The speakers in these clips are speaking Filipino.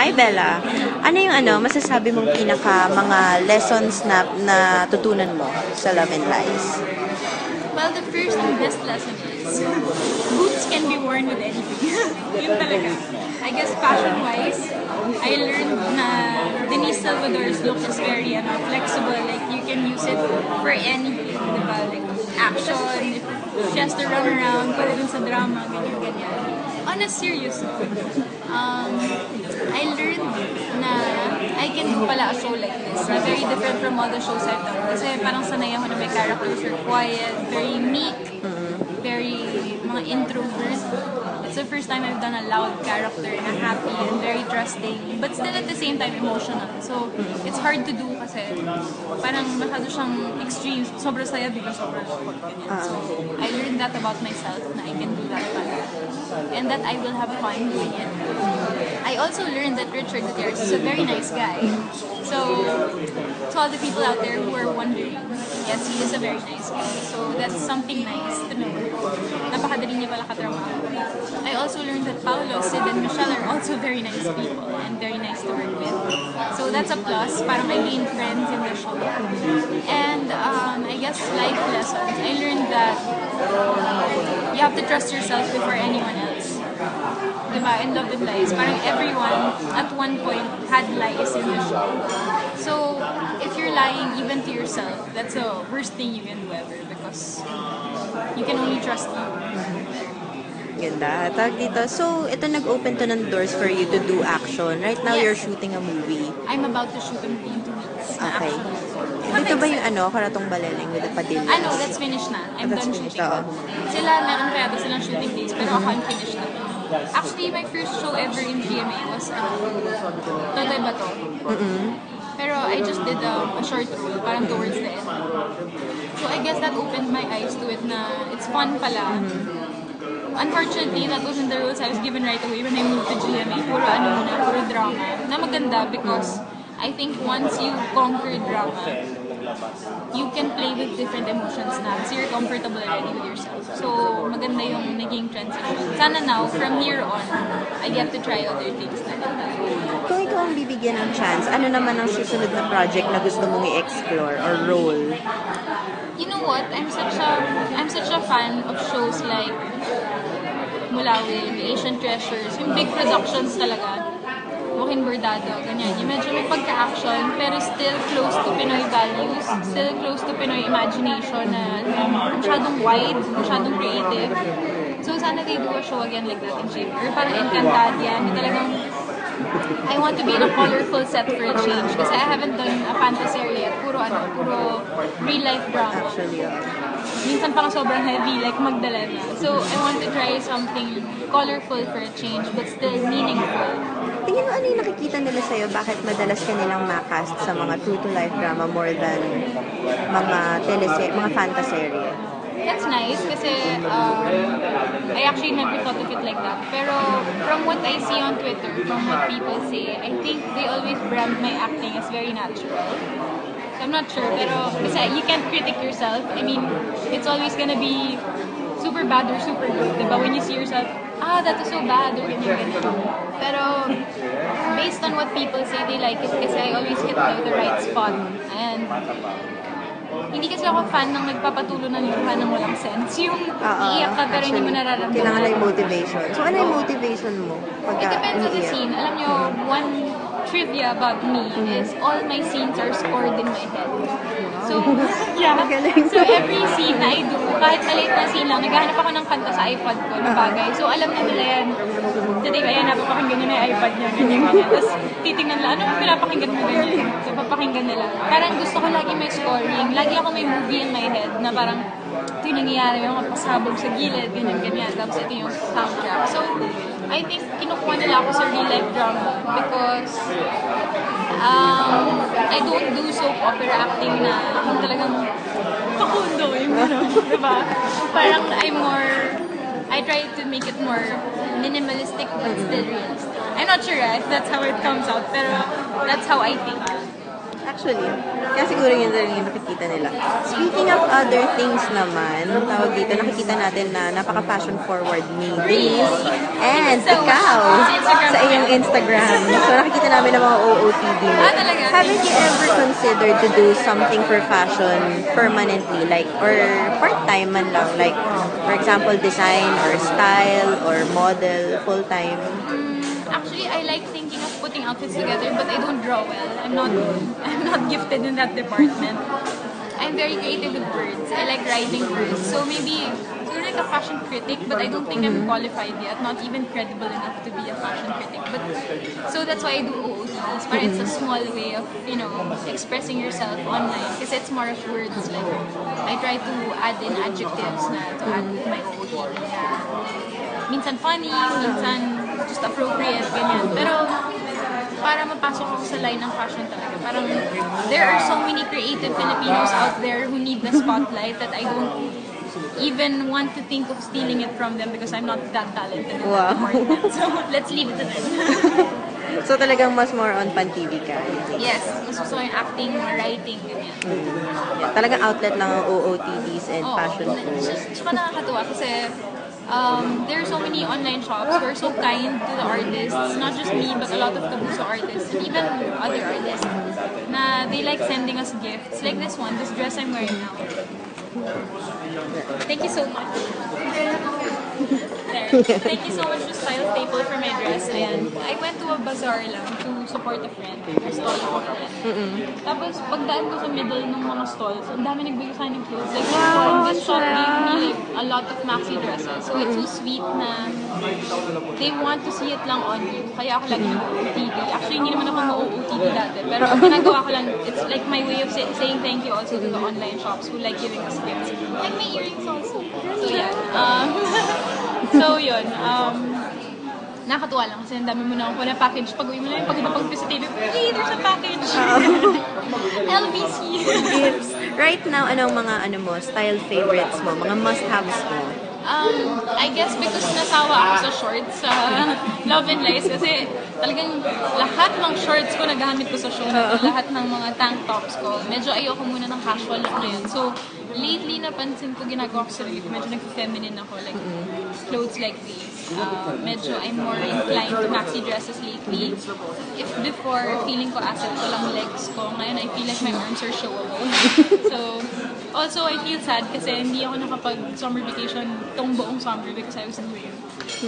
Hi Bella. Ano yung masasabi mong pinaka mga lessons na natutunan mo sa Love and Lies? Well, the first and best lesson is boots can be worn with anything. Yun talaga. I guess fashion-wise, I learned na Denise Salvador's look is very flexible. Like, you can use it for anything, diba? Like, action, if she has to run around, pwede dun sa drama, ganyan-ganyan. On a serious note, I learned na I can do pala a show like this, na very different from all the shows I've done. Kasi parang sanay ako na may characters are quiet, very meek, very mga introvert. It's the first time I've done a loud character na happy and very trusting, but still at the same time emotional. So, it's hard to do kasi parang masyado siyang extreme. Sobrang saya, bigla sobrang lungkot. So, I learned that about myself, na I can do that pala. And that I will have fun doing it. I also learned that Richard Gutierrez is a very nice guy. So, to all the people out there who are wondering, yes, he is a very nice guy. So, that's something nice to know. Napakadali niya pala katrabaho. I also learned that Paolo, Sid, and Michelle are also very nice people and very nice to work with. So, that's a plus. Parang I gained friends in the show. And I guess life lessons. I learned that you have to trust yourself before anyone else. Diba? In Love and Lies, parang everyone at one point had lies in the show. So, if you're lying even to yourself, that's the worst thing you can do ever because you can only trust you. Ganda. Tawag dito. So, ito nag-open to ng doors for you to do action. Right now, Yes. you're shooting a movie. I'm about to shoot a movie in 2 weeks. Okay. Action. Dito ba yung Karatong Baleleng with the Padillas? I know, that's finished na. I'm That's done finished, shooting. oo. Sila, meron kaya silang shooting days, pero ako unfinished na. Actually, my first show ever in GMA was Totoy Bato. Pero I just did a short role, parang towards the end. So I guess that opened my eyes to it na it's fun pala. Unfortunately, that wasn't the rules I was given right away when I moved to GMA. Puro puro drama. Na maganda because I think once you conquer drama, you can play with different emotions na kasi you're comfortable already with yourself. So, maganda yung naging transition. Sana now, from here on, I get to try other things na din. Kung ikaw ang bibigyan ng chance, ano naman ang susunod na project na gusto mong i-explore or role? You know what? I'm such a fan of shows like Mulawin, Asian Treasures, yung big productions talaga. Joaquin Bordado, ganyan. Yung medyo may pagka-action, pero still close to Pinoy values, still close to Pinoy imagination na masyadong wide, masyadong creative. So sana they do a show again like that in GMA. Or parang Encantadia, na talagang I want to be in a colorful set for a change. Kasi I haven't done a fantasy yet. Puro real-life drama. Actually, Minsan parang sobrang heavy, like Magdalena. So, I want to try something colorful for a change, but still meaningful. Tingin mo ano yung nakikita nila sa'yo? Bakit madalas ka nilang makast sa mga true-to-life drama more than mga fantasy? That's nice kasi I actually never thought of it like that. Pero from what I see on Twitter, from what people say, I think they always brand my acting as very natural. So I'm not sure, pero kasi you can't critic yourself. I mean, it's always gonna be super bad or super good. Diba? When you see yourself, that was so bad or ganyan. Pero based on what people say, they like it kasi I always hit the right spot. And hindi kasi ako fan ng nagpapatulo ng luha ng walang sense. Yung iiyak ka pero hindi mo nararamdaman. Kailangan na yung motivation. So ano yung motivation mo? It depends on the scene. Alam nyo, one trivia about me is all my scenes are scored in my head. So, yeah. So every scene na I do, kahit maliit na scene lang, naghahanap ako ng kanta sa iPod ko na bagay. So alam na nila yan. Today, ayan, napapakinggan nila yung iPod niya, ganyan. Tapos titingnan nila, ano yung pinapakinggan mo ganyan? So papakinggan nila. Parang gusto ko lagi may scoring. Lagi ako may movie in my head na parang ito yung nangyayari, yung mga pasabog sa gilid, ganyan. Tapos ito yung soundtrack. So, I think kinukuha nila ako sa real life drama because I don't do soap opera acting na yung talagang pakundo yung diba? Parang I try to make it more minimalistic but still realistic. I'm not sure if that's how it comes out, pero that's how I think. Actually, kaya siguro yun rin yung nakikita nila. Speaking of other things naman, tawag dito, nakikita natin na napaka-fashion forward ni Denise and ikaw sa iyong Instagram. So nakikita namin ng mga OOTD mo. Talaga? Haven't you ever considered to do something for fashion permanently, like, or part-time man lang, like, for example, design or style or model, full-time? Actually, I like thinking of putting outfits together, but I don't draw well. I'm not gifted in that department. I'm very creative with words. I like writing words. So maybe you're like a fashion critic, but I don't think I'm qualified yet. Not even credible enough to be a fashion critic. But so that's why I do OOTs. But it's a small way of, expressing yourself online. Because it's more of words. Like, I try to add in adjectives to add with my OOTD. Minsan funny, minsan just appropriate, ganyan. Pero, para mapasok ako sa line ng fashion talaga, parang there are so many creative Filipinos out there who need the spotlight that I don't even want to think of stealing it from them because I'm not that talented in that department. So, let's leave it to them. So talagang mas more on pan-TV ka? Yes, mas gusto ko yung acting, writing, ganyan. Yeah, talagang outlet lang ang OOTDs and fashion shows. Tsaka nakakatuwa kasi there are so many online shops who are so kind to the artists, not just me, but a lot of Kabuso artists, and even other artists, na they like sending us gifts. Like this one, this dress I'm wearing now. Thank you so much. There. Thank you so much to Style Staple for my dress. And I went to a bazaar lang to support a friend, or stall ko a friend. Tapos, pagdaan ko sa middle ng mga stalls, ang dami nagbigay sa akin ng clothes. Like, this shop gave me like a lot of maxi dresses. So, it's so sweet na they want to see it lang on you. Kaya ako lagi nag-OOTD. Actually, hindi naman ako ma-OOTD dati. Pero ang ginagawa ko lang, it's like my way of saying thank you also to the online shops who like giving us gifts. Like my earrings also. So, yeah. So, yun. Nakakatuwa lang kasi ang dami mo na akong package. Pag-uwi mo na yung pag-visit, hey, there's a package! LBC! Gifts. Right now, anong mga style favorites mo? Mga must-haves mo? I guess because nasawa ako sa shorts sa Love and Lies kasi talagang lahat ng shorts ko nagamit ko sa show na to, lahat ng mga tank tops ko. Medyo ayoko muna ng casual look na yun. So, lately napansin ko ginagawa ko sa sarili ko, medyo nag-feminine ako, like clothes like these. Medyo I'm more inclined to maxi dresses lately. If before, feeling ko asset ko lang legs ko, ngayon I feel like my arms are showable. So, also, I feel sad kasi hindi ako nakapag-summer vacation tong buong summer because I was doing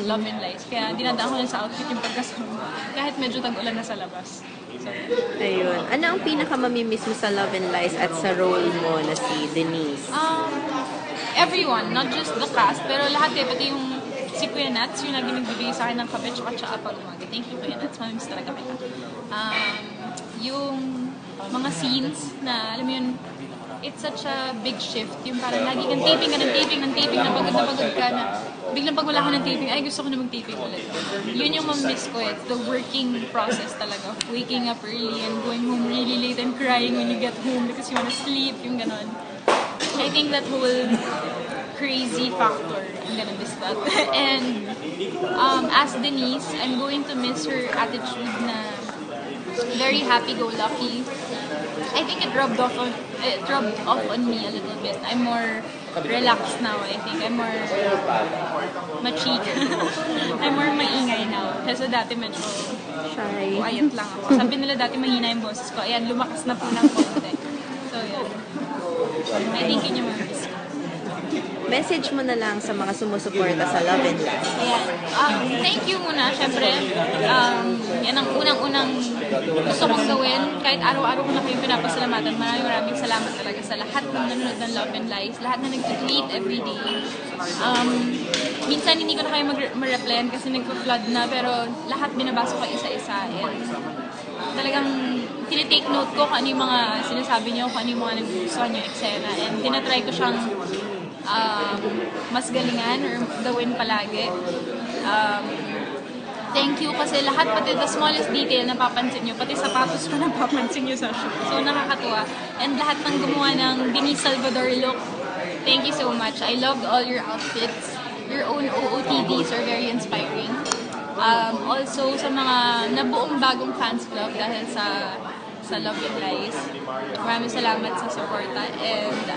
Love and Lies. Kaya dinadaan ko lang sa outfit yung pagkasama. Kahit medyo tag-ulan na sa labas. So, ayun. Ano ang pinaka-mamimiss mo sa Love and Lies at sa role mo na si Denise? Everyone, not just the cast, pero lahat pati yung si Kuya Nats, yung lagi nagbibigay sa akin ng kape tsaka pag umaga. Thank you, Kuya Nats. Mamimiss talaga kita. Yung mga scenes na, alam mo yun, it's such a big shift. Yung parang lagi kang taping na pagod ka na biglang pag wala ka ng taping, ay gusto ko na mag-taping ulit. Yun yung mamimiss ko the working process talaga. Waking up early and going home really late and crying when you get home because you wanna sleep, yung ganon. I think that whole crazy factor, I'm gonna miss that. And as Denise, I'm going to miss her attitude na very happy-go-lucky. I think it rubbed off on me a little bit. I'm more relaxed now, I think. I'm more machika. I'm more maingay now. Kasi dati medyo Shy. quiet lang ako. Sabi nila dati mahina yung boses ko. Ayan, lumakas na po ng konti. So, yun. I think yun yung mga miss ko. Message mo na lang sa mga sumusuporta sa Love and Lies. Ayan. Thank you muna, syempre. Yan ang unang-unang gusto kong gawin. Kahit araw-araw ko na kayong pinapasalamatan. Maraming salamat talaga sa lahat ng nanonood ng Love and Lies. Lahat na nag-tweet everyday. Minsan hindi ko na kayo ma-replyan kasi nagpa-flood na. Pero lahat binabasa ko isa-isa. And talagang tinitake note ko kung ano yung mga sinasabi niyo, kung ano yung mga nagugustuhan niyo eksena. And tinatry ko siyang mas galingan or gawin palagi. Thank you kasi lahat, pati the smallest detail na papansin nyo, pati sapatos ko na papansin nyo sa show. So nakakatuwa. And lahat ng gumawa ng Denise Salvador look, thank you so much. I loved all your outfits. Your own OOTDs are very inspiring. Also sa mga nabuong bagong fans club dahil sa sa Love and Lies. Maraming salamat sa suporta. And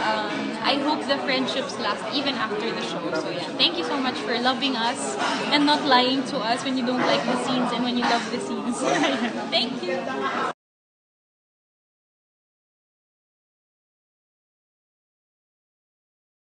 I hope the friendships last even after the show. So yeah, thank you so much for loving us and not lying to us when you don't like the scenes and when you love the scenes. Thank you!